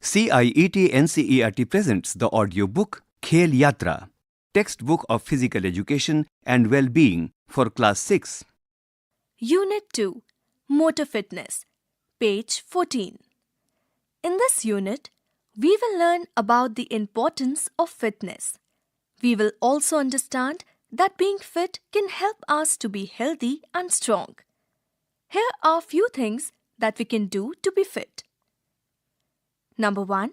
CIET NCERT presents the audiobook Khelyatra, textbook of physical education and well-being for class 6. Unit 2, Motor Fitness, page 14. In this unit, we will learn about the importance of fitness. We will also understand that being fit can help us to be healthy and strong. Here are a few things that we can do to be fit. Number 1.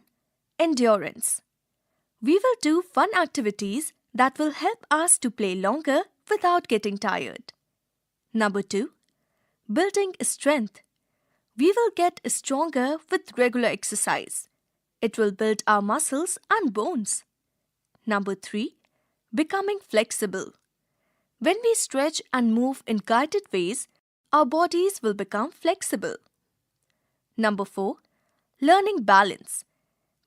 Endurance. We will do fun activities that will help us to play longer without getting tired. Number 2. Building strength. We will get stronger with regular exercise. It will build our muscles and bones. Number 3. Becoming flexible. When we stretch and move in guided ways, our bodies will become flexible. Number 4. Learning balance.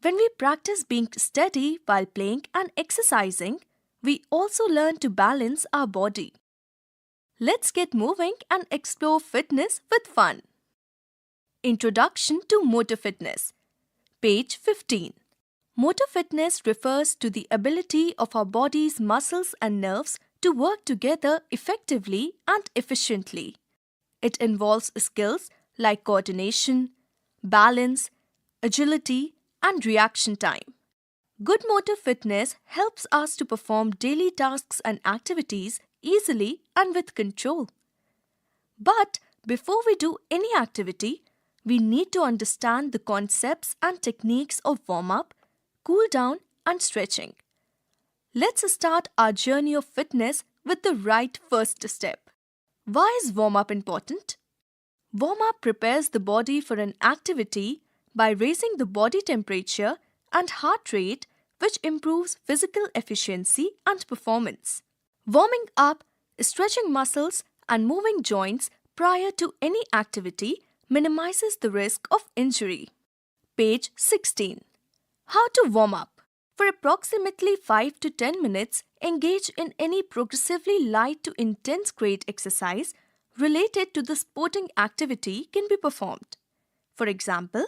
When we practice being steady while playing and exercising, we also learn to balance our body. Let's get moving and explore fitness with fun. Introduction to Motor Fitness, page 15. Motor fitness refers to the ability of our body's muscles and nerves to work together effectively and efficiently. It involves skills like coordination, balance, agility, and reaction time. Good motor fitness helps us to perform daily tasks and activities easily and with control. But before we do any activity, we need to understand the concepts and techniques of warm-up, cool-down, and stretching. Let's start our journey of fitness with the right first step. Why is warm-up important? Warm-up prepares the body for an activity by raising the body temperature and heart rate, which improves physical efficiency and performance. Warming up, stretching muscles, and moving joints prior to any activity minimizes the risk of injury. Page 16. How to warm up. For approximately 5 to 10 minutes, engage in any progressively light to intense grade exercise related to the sporting activity can be performed. For example,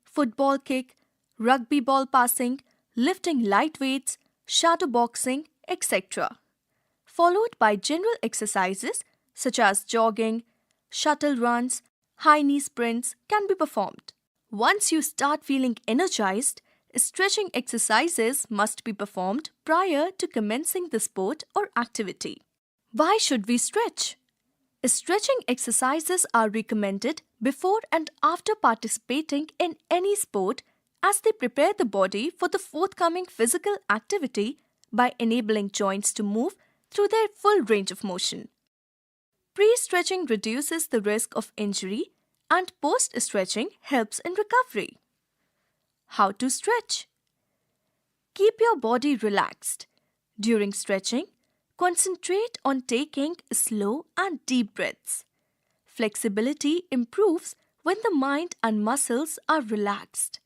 football kick, rugby ball passing, lifting light weights, shadow boxing, etc. Followed by general exercises such as jogging, shuttle runs, high knee sprints can be performed. Once you start feeling energized, stretching exercises must be performed prior to commencing the sport or activity. Why should we stretch? Stretching exercises are recommended before and after participating in any sport as they prepare the body for the forthcoming physical activity by enabling joints to move through their full range of motion. Pre-stretching reduces the risk of injury and post-stretching helps in recovery. How to stretch? Keep your body relaxed. During stretching, concentrate on taking slow and deep breaths. Flexibility improves when the mind and muscles are relaxed.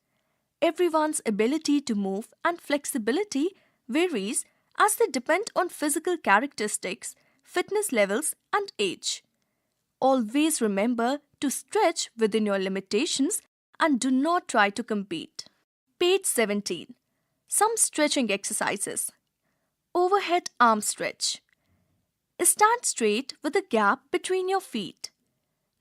Everyone's ability to move and flexibility varies as they depend on physical characteristics, fitness levels, and age. Always remember to stretch within your limitations and do not try to compete. Page 17. Some stretching exercises. Overhead arm stretch. Stand straight with a gap between your feet.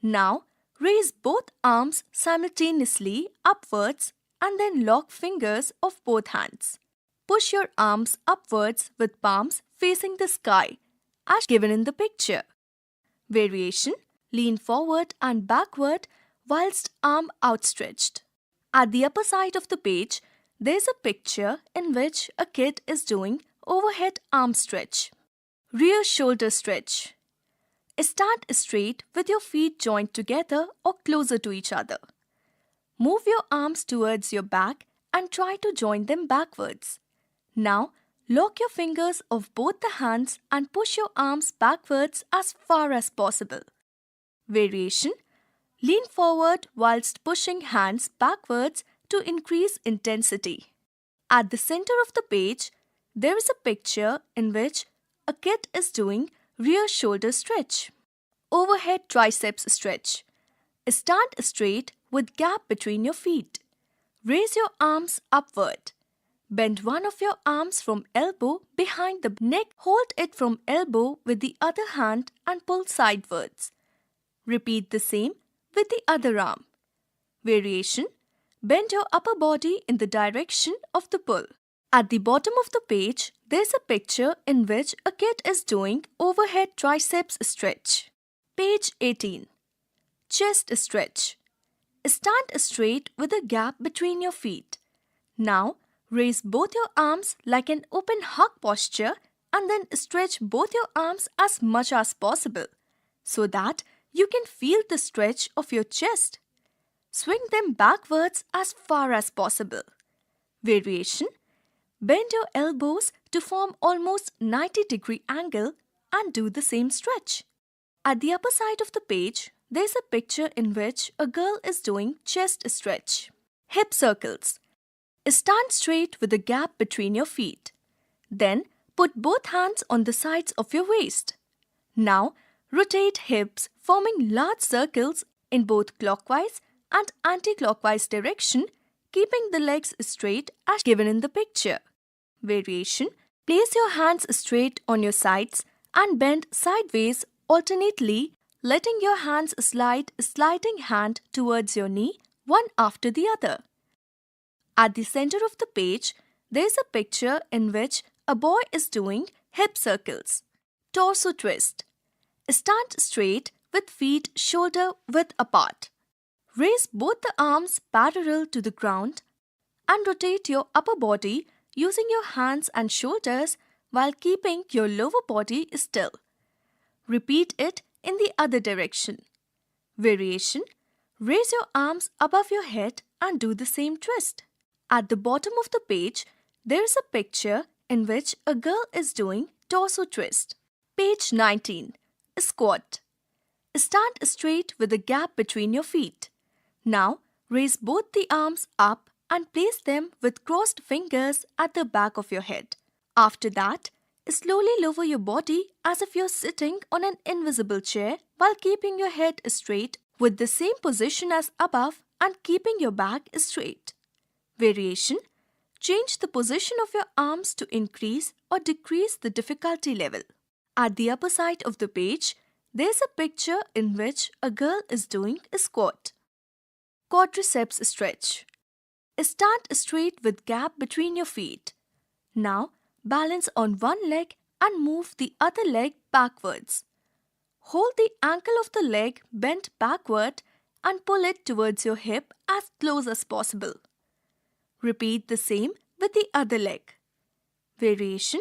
Now, raise both arms simultaneously upwards and then lock fingers of both hands. Push your arms upwards with palms facing the sky, as given in the picture. Variation: lean forward and backward whilst arm outstretched. At the upper side of the page, there is a picture in which a kid is doing overhead arm stretch. Rear shoulder stretch. Stand straight with your feet joined together or closer to each other. Move your arms towards your back and try to join them backwards. Now, lock your fingers of both the hands and push your arms backwards as far as possible. Variation: lean forward whilst pushing hands backwards to increase intensity. At the center of the page, there is a picture in which a kid is doing rear shoulder stretch. Overhead triceps stretch. Stand straight with gap between your feet. Raise your arms upward. Bend one of your arms from elbow behind the neck. Hold it from elbow with the other hand and pull sidewards. Repeat the same with the other arm. Variation: bend your upper body in the direction of the pull. At the bottom of the page, there's a picture in which a kid is doing overhead triceps stretch. Page 18. Chest stretch. Stand straight with a gap between your feet. Now, raise both your arms like an open hug posture and then stretch both your arms as much as possible so that you can feel the stretch of your chest. Swing them backwards as far as possible. Variation: bend your elbows to form almost 90-degree angle and do the same stretch. At the upper side of the page, there's a picture in which a girl is doing chest stretch. Hip circles. Stand straight with a gap between your feet. Then put both hands on the sides of your waist. Now rotate hips, forming large circles in both clockwise and anti-clockwise direction, keeping the legs straight as given in the picture. Variation: place your hands straight on your sides and bend sideways alternately, letting your hands slide sliding hand towards your knee, one after the other. At the center of the page, there is a picture in which a boy is doing hip circles. Torso twist. Stand straight with feet shoulder width apart. Raise both the arms parallel to the ground and rotate your upper body using your hands and shoulders while keeping your lower body still. Repeat it in the other direction. Variation: raise your arms above your head and do the same twist. At the bottom of the page, there is a picture in which a girl is doing torso twist. Page 19. Squat. Stand straight with a gap between your feet. Now, raise both the arms up and place them with crossed fingers at the back of your head. After that, slowly lower your body as if you're sitting on an invisible chair while keeping your head straight with the same position as above and keeping your back straight. Variation: change the position of your arms to increase or decrease the difficulty level. At the upper side of the page, there's a picture in which a girl is doing a squat. Quadriceps stretch. Stand straight with gap between your feet. Now, balance on one leg and move the other leg backwards. Hold the ankle of the leg bent backward and pull it towards your hip as close as possible. Repeat the same with the other leg. Variation: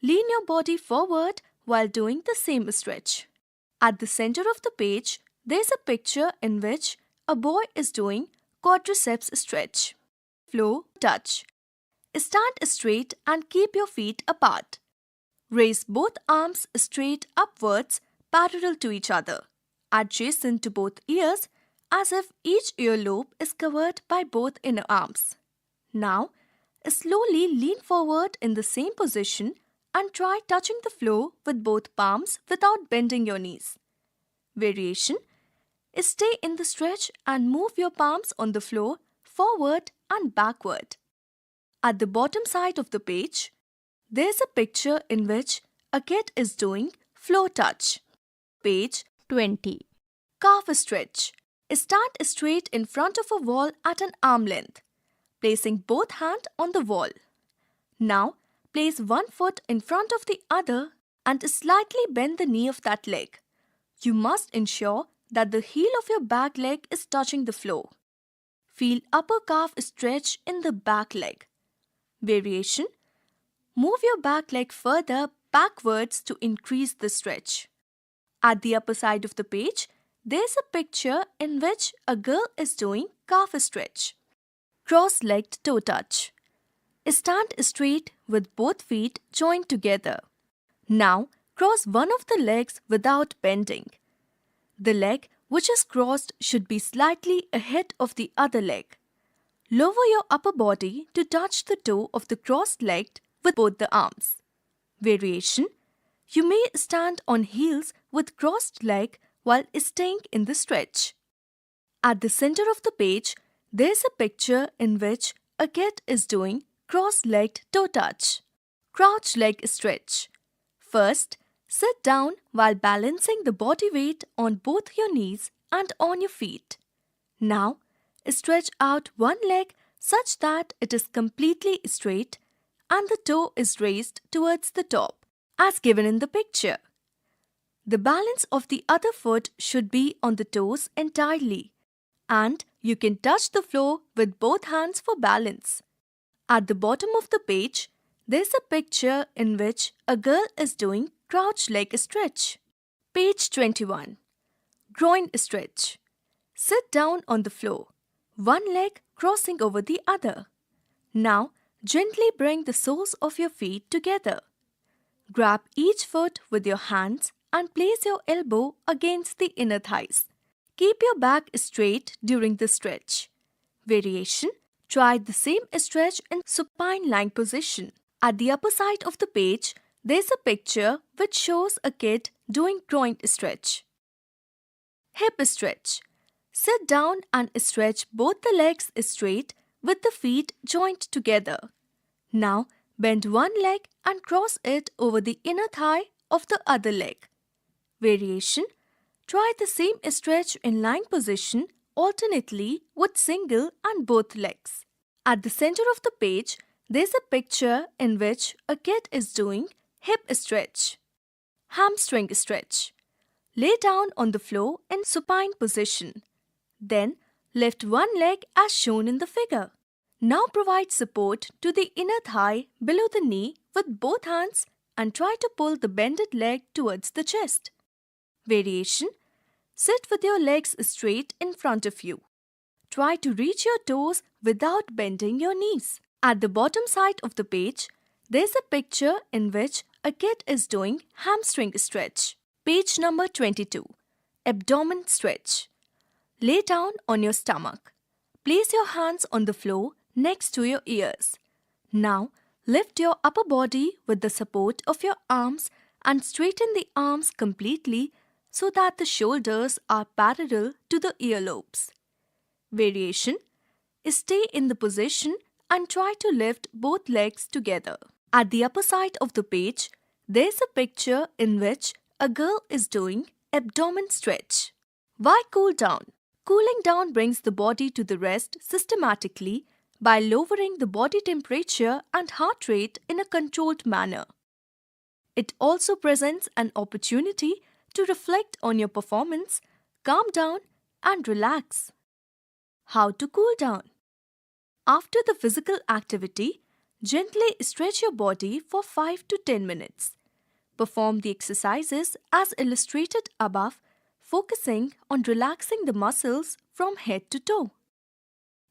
lean your body forward while doing the same stretch. At the center of the page, there's a picture in which a boy is doing quadriceps stretch. Floor touch. Stand straight and keep your feet apart. Raise both arms straight upwards parallel to each other, adjacent to both ears, as if each earlobe is covered by both inner arms. Now, slowly lean forward in the same position and try touching the floor with both palms without bending your knees. Variation: stay in the stretch and move your palms on the floor forward and backward. At the bottom side of the page, there's a picture in which a kid is doing floor touch. Page 20. Calf stretch. Stand straight in front of a wall at an arm length, placing both hands on the wall. Now, place one foot in front of the other and slightly bend the knee of that leg. You must ensure that the heel of your back leg is touching the floor. Feel upper calf stretch in the back leg. Variation: move your back leg further backwards to increase the stretch. At the upper side of the page, there's a picture in which a girl is doing calf stretch. Cross-legged toe touch. Stand straight with both feet joined together. Now, cross one of the legs without bending. The leg which is crossed should be slightly ahead of the other leg. Lower your upper body to touch the toe of the crossed leg with both the arms. Variation: you may stand on heels with crossed leg while staying in the stretch. At the center of the page, There's a picture in which a kid is doing cross-legged toe touch. Crouch leg stretch. First, sit down while balancing the body weight on both your knees and on your feet. Now, stretch out one leg such that it is completely straight and the toe is raised towards the top, as given in the picture. The balance of the other foot should be on the toes entirely, and you can touch the floor with both hands for balance. At the bottom of the page, there's a picture in which a girl is doing crouch leg stretch. Page 21. Groin stretch. Sit down on the floor, one leg crossing over the other. Now, gently bring the soles of your feet together. Grab each foot with your hands and place your elbow against the inner thighs. Keep your back straight during the stretch. Variation. Try the same stretch in supine lying position. At the upper side of the page, there's a picture which shows a kid doing groin stretch. Hip stretch. Sit down and stretch both the legs straight with the feet joined together. Now, bend one leg and cross it over the inner thigh of the other leg. Variation. Try the same stretch in lying position alternately with single and both legs. At the center of the page, there's a picture in which a kid is doing hip stretch. Hamstring stretch. Lay down on the floor in supine position. Then, lift one leg as shown in the figure. Now provide support to the inner thigh below the knee with both hands and try to pull the bended leg towards the chest. Variation. Sit with your legs straight in front of you. Try to reach your toes without bending your knees. At the bottom side of the page, there's a picture in which a kid is doing hamstring stretch. Page number 22. Abdomen stretch. Lay down on your stomach. Place your hands on the floor next to your ears. Now, lift your upper body with the support of your arms and straighten the arms completely so that the shoulders are parallel to the earlobes. Variation. Stay in the position and try to lift both legs together. At the upper side of the page, there's a picture in which a girl is doing abdomen stretch. Why cool down? Cooling down brings the body to the rest systematically by lowering the body temperature and heart rate in a controlled manner. It also presents an opportunity to reflect on your performance, calm down, and relax. How to cool down? After the physical activity, gently stretch your body for 5 to 10 minutes. Perform the exercises as illustrated above, focusing on relaxing the muscles from head to toe.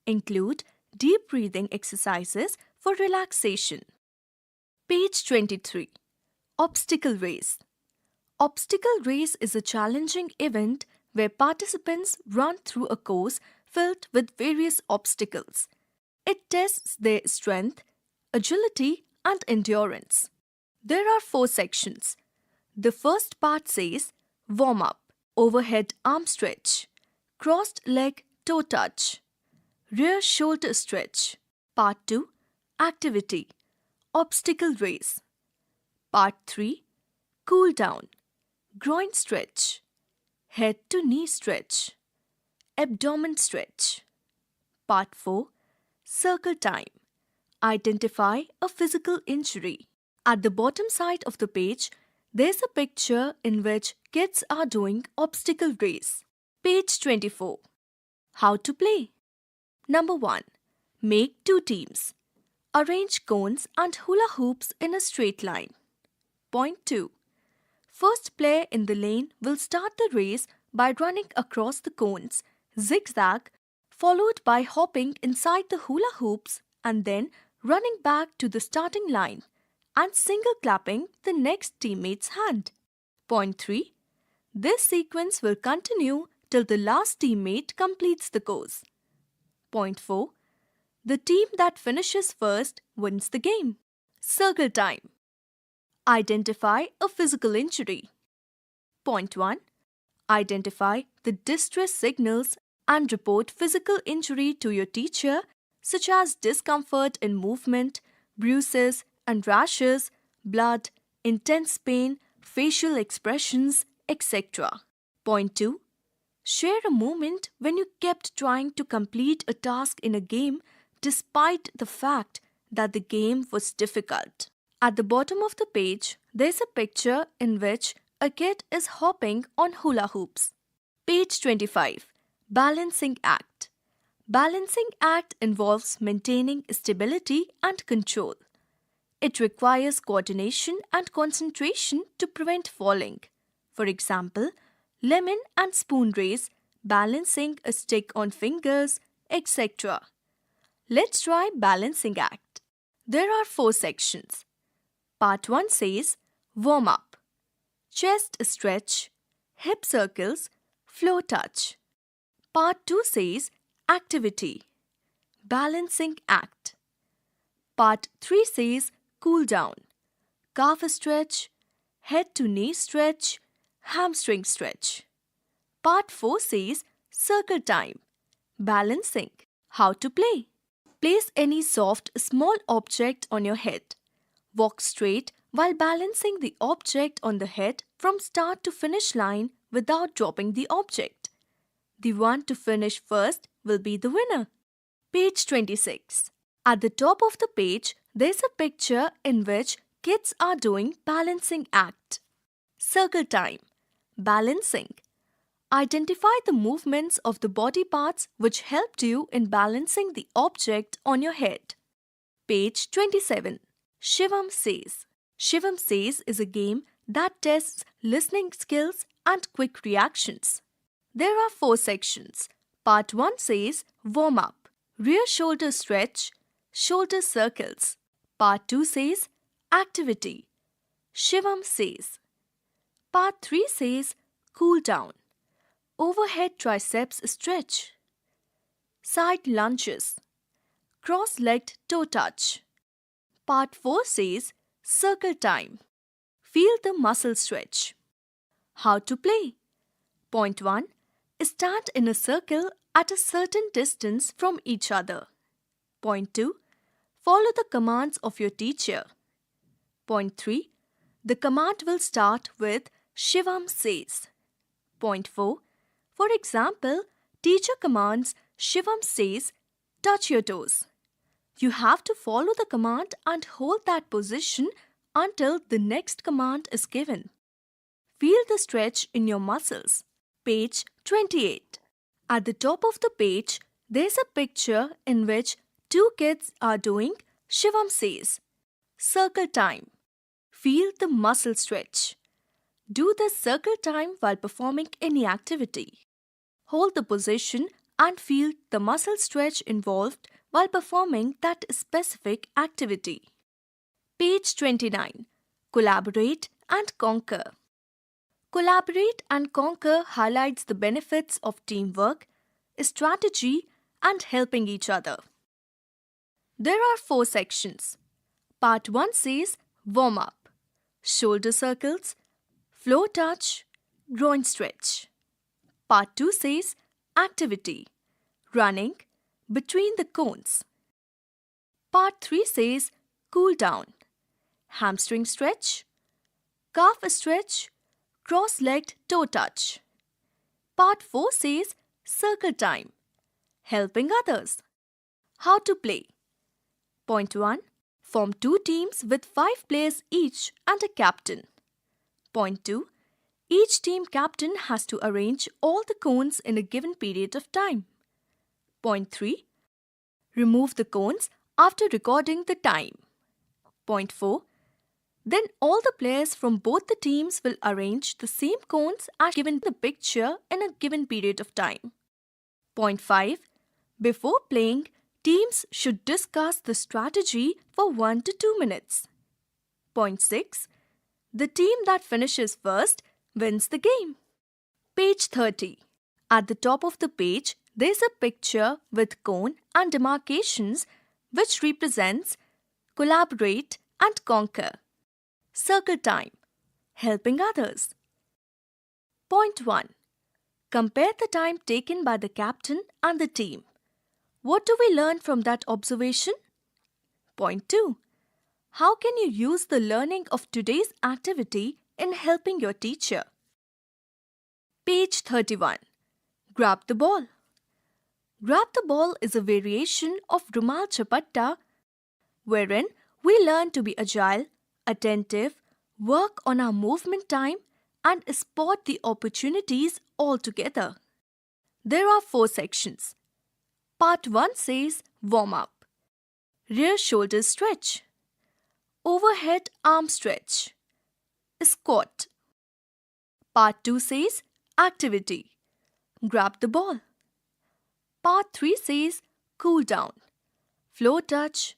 Include deep breathing exercises for relaxation. Page 23. Obstacle race. Obstacle race is a challenging event where participants run through a course filled with various obstacles. It tests their strength, agility, and endurance. There are 4 sections. The first part says warm up, overhead arm stretch, crossed leg toe touch, rear shoulder stretch. Part 2, activity, obstacle race. Part 3, cool down, groin stretch, head to knee stretch, abdomen stretch. Part 4, circle time, identify a physical injury. At the bottom side of the page, there's a picture in which kids are doing obstacle race. Page 24. How to play. Number 1. Make 2 teams. Arrange cones and hula hoops in a straight line. Point 2. First player in the lane will start the race by running across the cones, zigzag, followed by hopping inside the hula hoops and then running back to the starting line and single clapping the next teammate's hand. Point 3. This sequence will continue till the last teammate completes the course. Point 4. The team that finishes first wins the game. Circle time. Identify a physical injury. Point 1. Identify the distress signals and report physical injury to your teacher, such as discomfort in movement, bruises and rashes, blood, intense pain, facial expressions, etc. Point 2. Share a moment when you kept trying to complete a task in a game despite the fact that the game was difficult. At the bottom of the page, there's a picture in which a kid is hopping on hula hoops. Page 25. Balancing act. Balancing act involves maintaining stability and control. It requires coordination and concentration to prevent falling. For example, lemon and spoon race, balancing a stick on fingers, etc. Let's try balancing act. There are 4 sections. Part 1 says warm up, chest stretch, hip circles, floor touch. Part 2 says activity, balancing act. Part 3 says cool down, calf stretch, head to knee stretch, hamstring stretch. Part 4 says circle time, balancing. How to play. Place any soft, small object on your head. Walk straight while balancing the object on the head from start to finish line without dropping the object. The one to finish first will be the winner. Page 26. At the top of the page, there's a picture in which kids are doing balancing act. Circle time. Balancing. Identify the movements of the body parts which helped you in balancing the object on your head. Page 27. Shivam Says. Shivam Says is a game that tests listening skills and quick reactions. There are 4 sections. Part 1 says warm up, rear shoulder stretch, shoulder circles. Part 2 says activity. Shivam Says. Part 3 says cool down, overhead triceps stretch, side lunges, cross-legged toe touch. Part 4 says circle time, feel the muscle stretch. How to play. Point 1. Stand in a circle at a certain distance from each other. Point 2. Follow the commands of your teacher. Point 3. The command will start with Shivam Says. Point 4. For example, teacher commands Shivam Says, touch your toes. You have to follow the command and hold that position until the next command is given. Feel the stretch in your muscles. Page 28. At the top of the page, there's a picture in which 2 kids are doing Shivam Says. Circle time. Feel the muscle stretch. Do the circle time while performing any activity. Hold the position and feel the muscle stretch involved while performing that specific activity. Page 29. Collaborate and conquer. Collaborate and conquer highlights the benefits of teamwork, strategy, and helping each other. There are 4 sections. Part 1 says warm up, shoulder circles, floor touch, groin stretch. Part 2 says activity, running between the cones. Part 3 says cool down, hamstring stretch, calf stretch, cross-legged toe touch. Part 4 says circle time, helping others. How to play. Point 1. Form 2 teams with 5 players each and a captain. Point 2. Each team captain has to arrange all the cones in a given period of time. Point 3. Remove the cones after recording the time. Point 4. Then all the players from both the teams will arrange the same cones as given in the picture in a given period of time. Point 5. Before playing, teams should discuss the strategy for 1 to 2 minutes. Point 6. The team that finishes first wins the game. Page 30. At the top of the page, there's a picture with cone and demarcations which represents collaborate and conquer. Circle time, helping others. Point 1. Compare the time taken by the captain and the team. What do we learn from that observation? Point 2. How can you use the learning of today's activity in helping your teacher? Page 31. Grab the ball. Grab the ball is a variation of Rumal Chapatta, wherein we learn to be agile, attentive, work on our movement time, and spot the opportunities all together. There are 4 sections. Part 1 says warm up, rear shoulder stretch, overhead arm stretch, squat. Part 2 says activity, grab the ball. Part 3 says cool down, floor touch,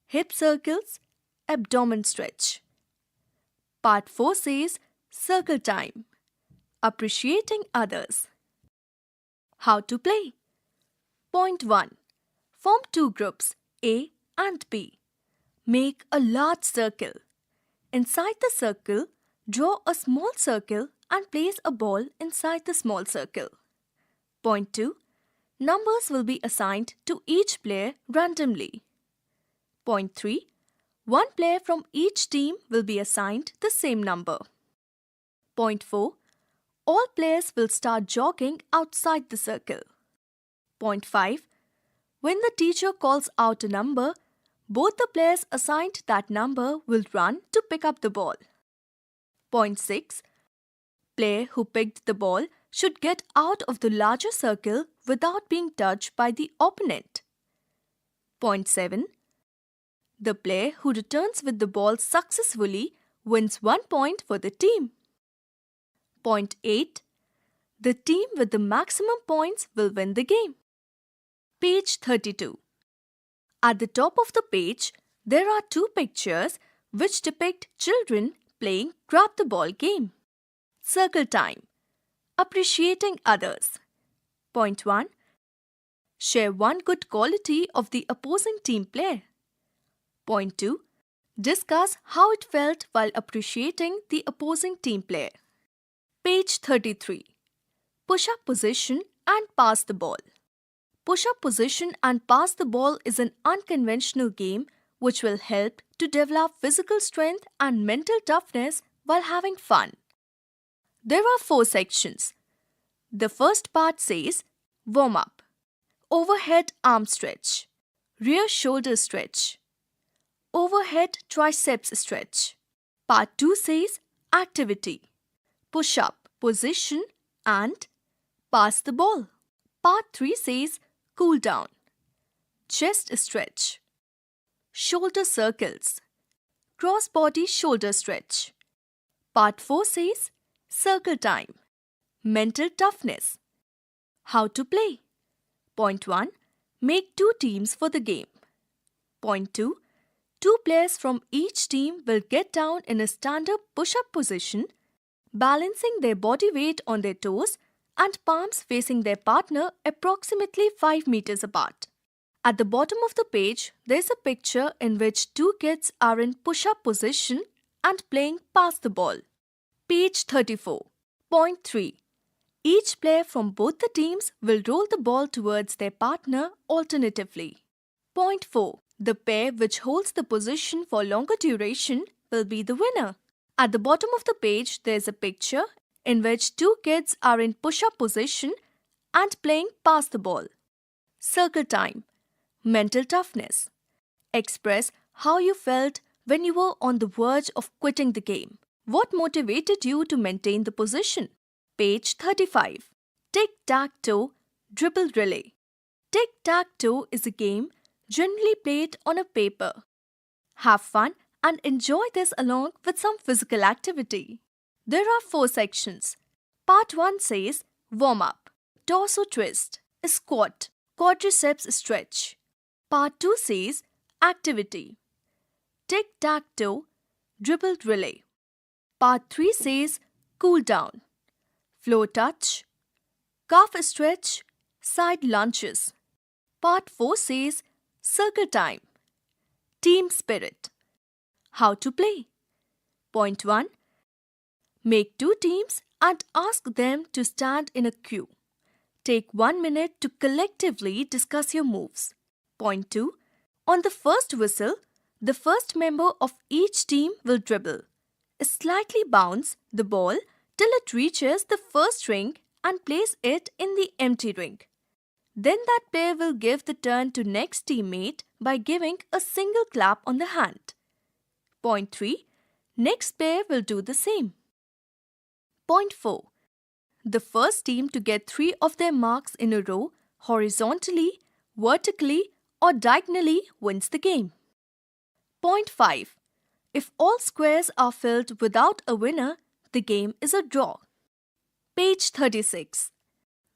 hip circles, abdomen stretch. Part 4 says circle time, appreciating others. How to play? Point 1. Form 2 groups, A and B. Make a large circle. Inside the circle, draw a small circle and place a ball inside the small circle. Point 2. Numbers will be assigned to each player randomly. Point 3. One player from each team will be assigned the same number. Point 4. All players will start jogging outside the circle. Point 5. When the teacher calls out a number, both the players assigned that number will run to pick up the ball. Point 6. Player who picked the ball should get out of the larger circle without being touched by the opponent. Point 7. The player who returns with the ball successfully wins 1 point for the team. Point 8. The team with the maximum points will win the game. Page 32. At the top of the page, there are 2 pictures which depict children playing grab the ball game. Circle time. Appreciating others. Point 1. Share one good quality of the opposing team player. Point 2. Discuss how it felt while appreciating the opposing team player. Page 33. Push-up position and pass the ball. Push-up position and pass the ball is an unconventional game which will help to develop physical strength and mental toughness while having fun. There are 4 sections. The first part says warm-up, overhead arm stretch, rear shoulder stretch, overhead triceps stretch. Part 2 says activity, push-up, position and pass the ball. Part 3 says cool down, chest stretch, shoulder circles, cross-body shoulder stretch. Part 4 says circle time, mental toughness. How to play? Point 1. Make 2 teams for the game. Point 2. 2 players from each team will get down in a standard push-up position, balancing their body weight on their toes and palms facing their partner approximately 5 meters apart. At the bottom of the page, there is a picture in which 2 kids are in push-up position and playing pass the ball. Page 34. Point 3. Each player from both the teams will roll the ball towards their partner alternatively. Point 4. The pair which holds the position for longer duration will be the winner. At the bottom of the page, there is a picture in which 2 kids are in push-up position and playing pass the ball. Circle time. Mental toughness. Express how you felt when you were on the verge of quitting the game. What motivated you to maintain the position? Page 35. Tic-tac-toe dribble relay. Tic-tac-toe is a game generally played on a paper. Have fun and enjoy this along with some physical activity. There are 4 sections. Part 1 says warm-up, torso twist, squat, quadriceps stretch. Part 2 says activity, tic-tac-toe, dribble relay. Part 3 says cool down, floor touch, calf stretch, side lunges. Part 4 says circle time, team spirit. How to play? Point 1. Make 2 teams and ask them to stand in a queue. Take 1 minute to collectively discuss your moves. Point 2. On the first whistle, the first member of each team will dribble, slightly bounce the ball till it reaches the first ring and place it in the empty ring. Then that player will give the turn to next teammate by giving a single clap on the hand. Point 3. Next player will do the same. Point 4. The first team to get 3 of their marks in a row, horizontally, vertically, or diagonally wins the game. Point 5. If all squares are filled without a winner, the game is a draw. Page 36.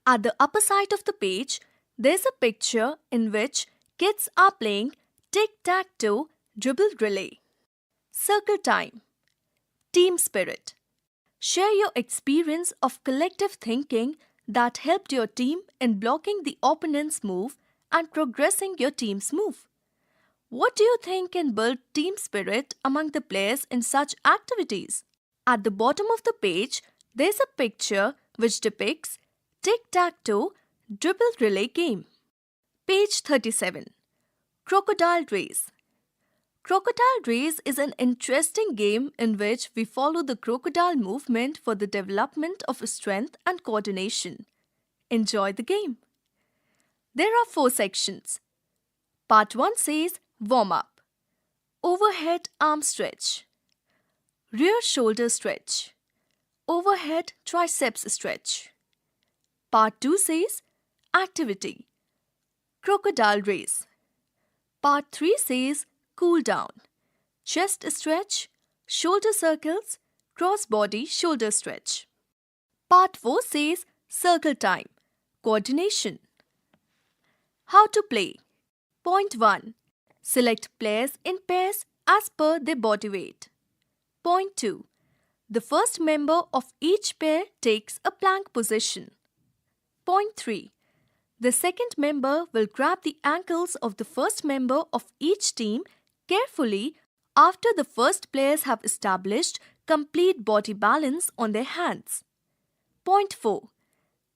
At the upper side of the page, there's a picture in which kids are playing tic-tac-toe dribble relay. Circle time. Team spirit. Share your experience of collective thinking that helped your team in blocking the opponent's move and progressing your team's move. What do you think can build team spirit among the players in such activities? At the bottom of the page, there's a picture which depicts tic-tac-toe dribble relay game. Page 37. Crocodile race. Crocodile race is an interesting game in which we follow the crocodile movement for the development of strength and coordination. Enjoy the game. There are 4 sections. Part 1 says warm-up, overhead arm stretch, rear shoulder stretch, overhead triceps stretch. Part 2 says activity, crocodile race. Part 3 says cool down, chest stretch, shoulder circles, cross-body shoulder stretch. Part 4 says circle time, coordination. How to play. Point 1. Select players in pairs as per their body weight. Point 2. The first member of each pair takes a plank position. Point 3. The second member will grab the ankles of the first member of each team carefully after the first players have established complete body balance on their hands. Point 4.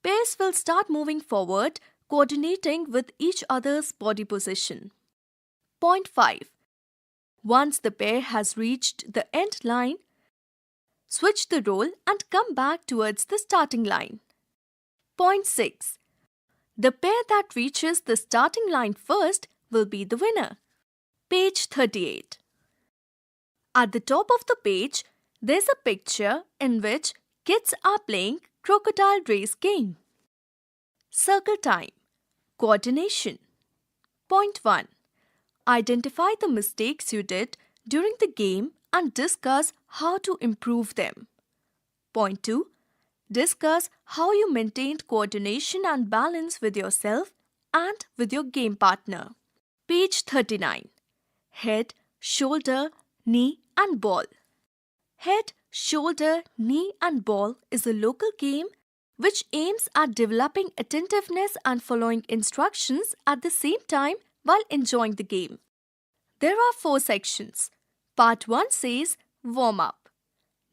Pairs will start moving forward, coordinating with each other's body position. Point 5. Once the pair has reached the end line, switch the role and come back towards the starting line. Point 6. The pair that reaches the starting line first will be the winner. Page 38. At the top of the page, there's a picture in which kids are playing crocodile race game. Circle time. Coordination. Point 1. Identify the mistakes you did during the game and discuss how to improve them. Point 2. Discuss how you maintained coordination and balance with yourself and with your game partner. Page 39. Head, shoulder, knee and ball. Head, shoulder, knee and ball is a local game which aims at developing attentiveness and following instructions at the same time while enjoying the game. There are 4 sections. Part 1 says warm-up,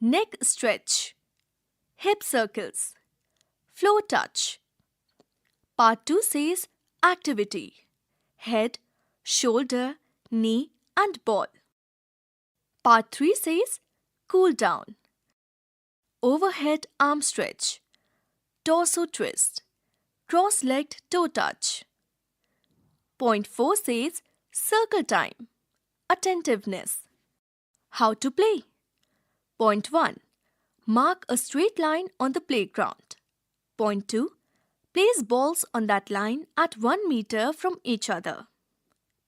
neck stretch, hip circles, floor touch. Part 2 says activity, head, shoulder, knee and ball. Part 3 says cool down, overhead arm stretch, torso twist, cross-legged toe touch. Point 4 says circle time, attentiveness. How to play. Point 1. Mark a straight line on the playground. Point 2. Place balls on that line at 1 meter from each other.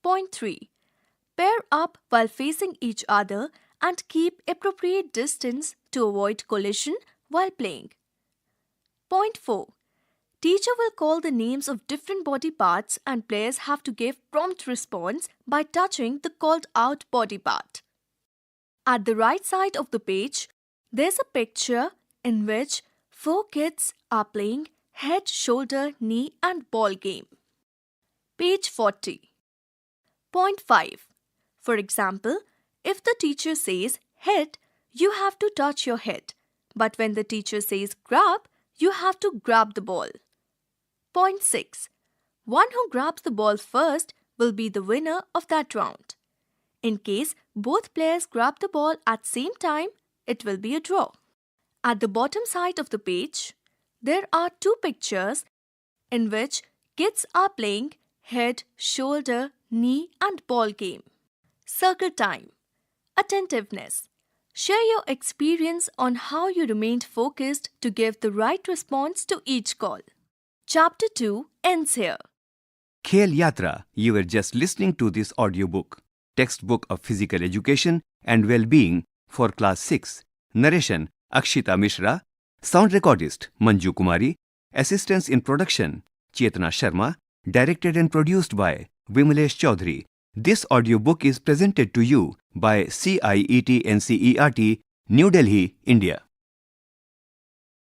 Point 3. Pair up while facing each other and keep appropriate distance to avoid collision while playing. Point 4. Teacher will call the names of different body parts and players have to give prompt response by touching the called out body part. At the right side of the page, there's a picture in which 4 kids are playing head, shoulder, knee and ball game. Page 40. Point 5. For example, if the teacher says head, you have to touch your head, But when the teacher says grab, you have to grab the ball. Point 6. One who grabs the ball first will be the winner of that round. In case both players grab the ball at same time, it will be a draw. At the bottom side of the page, there are two pictures in which kids are playing head, shoulder, knee and ball game. Circle time. Attentiveness. Share your experience on how you remained focused to give the right response to each call. Chapter 2 ends here. Khelyatra, you were just listening to this audiobook, textbook of physical education and well-being for class 6. Narration Akshita Mishra, sound recordist Manju Kumari, assistants in production Chetna Sharma, directed and produced by Vimalesh Chaudhary. This audiobook is presented to you by CIET NCERT, New Delhi, India.